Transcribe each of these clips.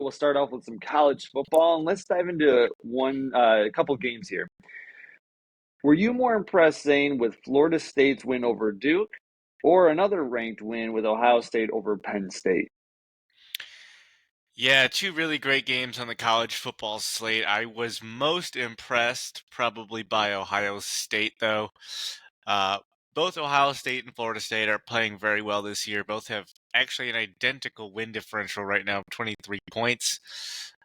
we'll start off with some college football, and let's dive into a couple games here. Were you more impressed, Zane, with Florida State's win over Duke, or another ranked win with Ohio State over Penn State? Yeah, two really great games on the college football slate. I was most impressed probably by Ohio State, though. Uh, Both Ohio State and Florida State are playing very well this year. Both have actually an identical win differential right now of 23 points.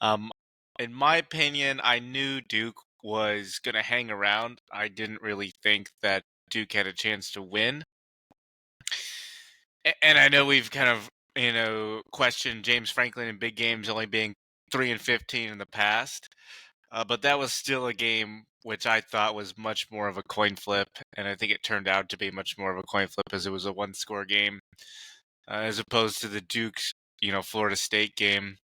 Um, in my opinion, I knew Duke was going to hang around. I didn't really think that Duke had a chance to win. And I know we've kind of, questioned James Franklin in big games only being 3-15 in the past. But that was still a game which I thought was much more of a coin flip, and I think it turned out to be much more of a coin flip as it was a one-score game, as opposed to the Duke's, Florida State game.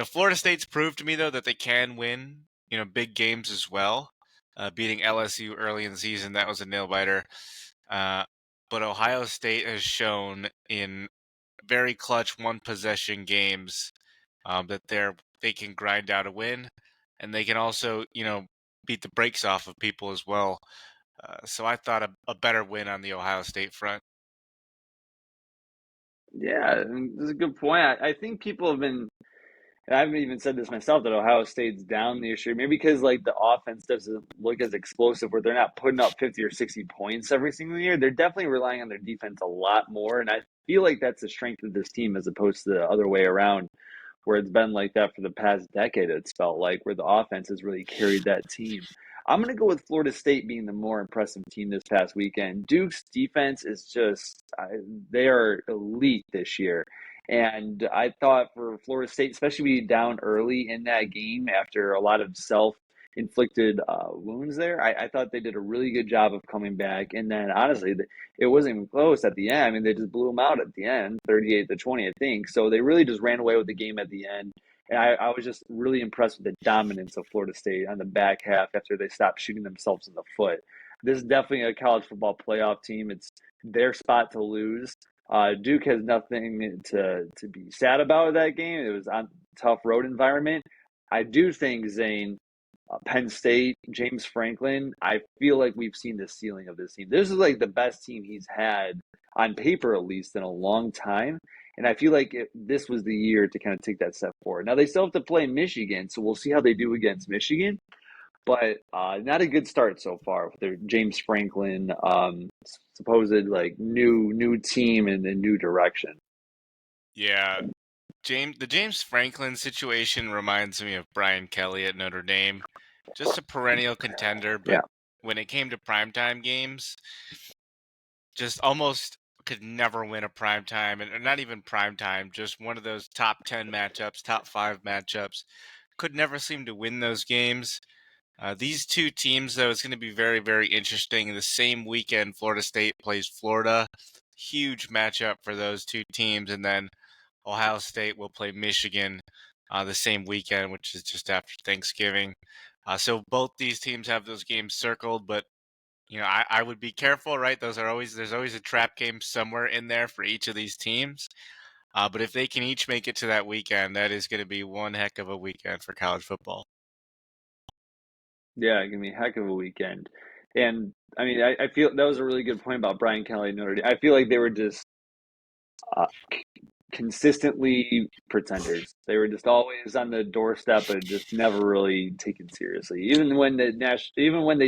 Florida State's proved to me though that they can win, big games as well. Beating LSU early in the season, that was a nail biter. Uh, but Ohio State has shown in very clutch one possession games that they can grind out a win, and they can also beat the brakes off of people as well. So I thought a better win on the Ohio State front. Yeah, this is a good point. I think people have been, and I've even said this myself, that Ohio State's down this year, maybe because like the offense doesn't look as explosive, where they're not putting up 50 or 60 points every single year. They're definitely relying on their defense a lot more, and I feel like that's the strength of this team as opposed to the other way around, where it's been like that for the past decade. It's felt like where the offense has really carried that team. I'm going to go with Florida State being the more impressive team this past weekend. Duke's defense is just, they are elite this year. And I thought for Florida State, especially being down early in that game after a lot of self inflicted wounds there, I thought they did a really good job of coming back. And then honestly, it wasn't even close at the end. I mean, they just blew them out at the end, 38-20, I think. So they really just ran away with the game at the end. And I was just really impressed with the dominance of Florida State on the back half after they stopped shooting themselves in the foot. This is definitely a college football playoff team. It's their spot to lose. Duke has nothing to be sad about with that game. It was on a tough road environment. I do think, Zane, Penn State, James Franklin, I feel like we've seen the ceiling of this team. This is like the best team he's had, on paper at least, in a long time. And I feel like this was the year to kind of take that step forward. Now, they still have to play Michigan, so we'll see how they do against Michigan. But not a good start so far with their James Franklin supposed like new team and a new direction. Yeah, the James Franklin situation reminds me of Brian Kelly at Notre Dame, just a perennial contender, Yeah. but when it came to primetime games, just almost could never win a primetime, and not even primetime, just one of those top 10 matchups, top 5 matchups. Could never seem to win those games. These two teams, though, it's going to be very, very interesting. In the same weekend, Florida State plays Florida. Huge matchup for those two teams. And then Ohio State will play Michigan the same weekend, which is just after Thanksgiving. So both these teams have those games circled, but I would be careful, right? There's always a trap game somewhere in there for each of these teams. But if they can each make it to that weekend, that is going to be one heck of a weekend for college football. Yeah, give me a heck of a weekend. And I mean, I feel that was a really good point about Brian Kelly and Notre Dame. I feel like they were just uh, consistently pretenders. They were just always on the doorstep, but just never really taken seriously. Even when they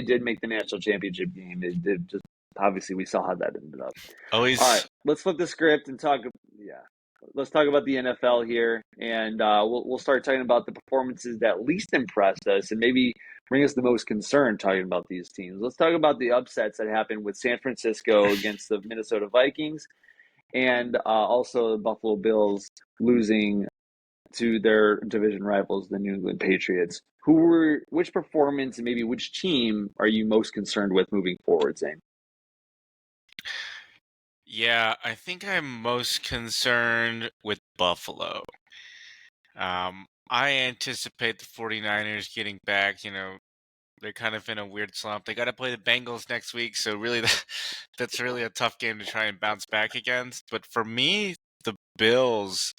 did make the national championship game, they did just obviously we saw how that ended up. All right, Always. let's flip the script and talk. Yeah, let's talk about the NFL here, and we'll start talking about the performances that least impressed us, and maybe bring us the most concern talking about these teams. Let's talk about the upsets that happened with San Francisco against the Minnesota Vikings, and also the Buffalo Bills losing to their division rivals, the New England Patriots. Which performance and maybe which team are you most concerned with moving forward, Zane? Yeah, I think I'm most concerned with Buffalo. I anticipate the 49ers getting back. They're kind of in a weird slump. They got to play the Bengals next week, so really that's really a tough game to try and bounce back against. But for me, the Bills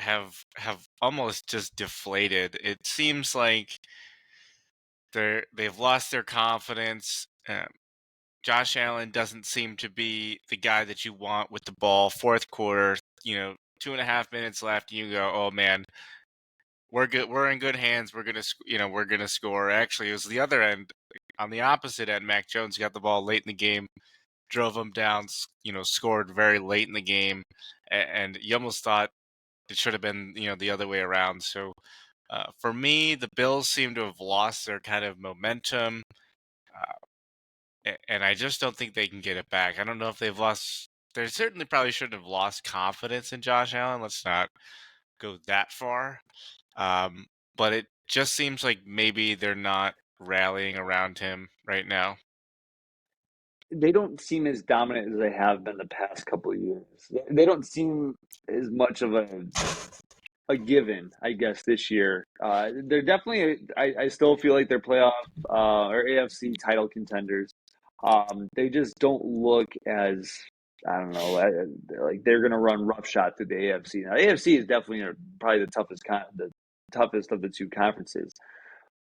have almost just deflated. It seems like they've lost their confidence. Josh Allen doesn't seem to be the guy that you want with the ball. Fourth quarter, 2.5 minutes left, and you go, "Oh man, we're good. We're in good hands. We're gonna score." Actually, it was the other end, on the opposite end. Mac Jones got the ball late in the game, drove them down. Scored very late in the game, and you almost thought it should have been the other way around. So for me, the Bills seem to have lost their kind of momentum, and I just don't think they can get it back. I don't know if they've lost. They certainly probably shouldn't have lost confidence in Josh Allen. Let's not go that far. Um, but it just seems like maybe they're not rallying around him right now. They don't seem as dominant as they have been the past couple of years. They don't seem as much of a given, I guess, this year. They're definitely. I still feel like they're playoff or AFC title contenders. They just don't look as, I don't know, like they're going to run roughshod through the AFC. Now, the AFC is definitely probably the toughest of the two conferences,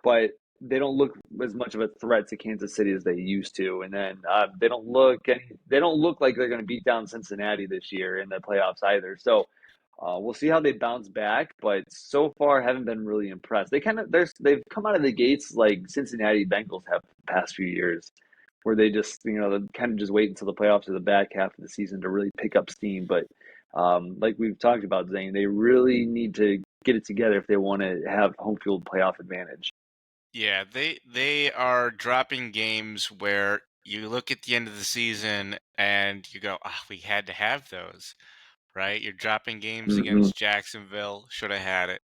but they don't look as much of a threat to Kansas City as they used to. And then they don't look like they're going to beat down Cincinnati this year in the playoffs either. So we'll see how they bounce back, but so far haven't been really impressed. They've come out of the gates like Cincinnati Bengals have the past few years, where they just they kind of just wait until the playoffs or the back half of the season to really pick up steam. But like we've talked about, Zane, they really need to get it together if they want to have home field playoff advantage. Yeah, they are dropping games where you look at the end of the season and you go, "Ah, we had to have those." Right? You're dropping games Hmm. against Jacksonville, should have had it.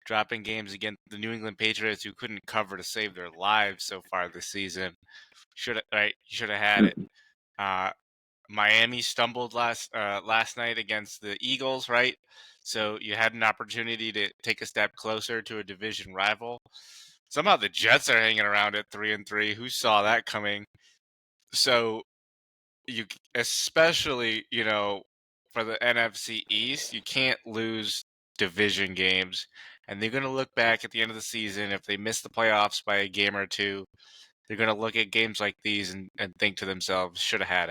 Dropping games against the New England Patriots, who couldn't cover to save their lives so far this season. You should have had it. Uh, Miami stumbled last night against the Eagles, right? So you had an opportunity to take a step closer to a division rival. Somehow the Jets are hanging around at 3-3. Who saw that coming? So especially for the NFC East, you can't lose division games, and they're going to look back at the end of the season if they miss the playoffs by a game or two. They're going to look at games like these and think to themselves, should have had it.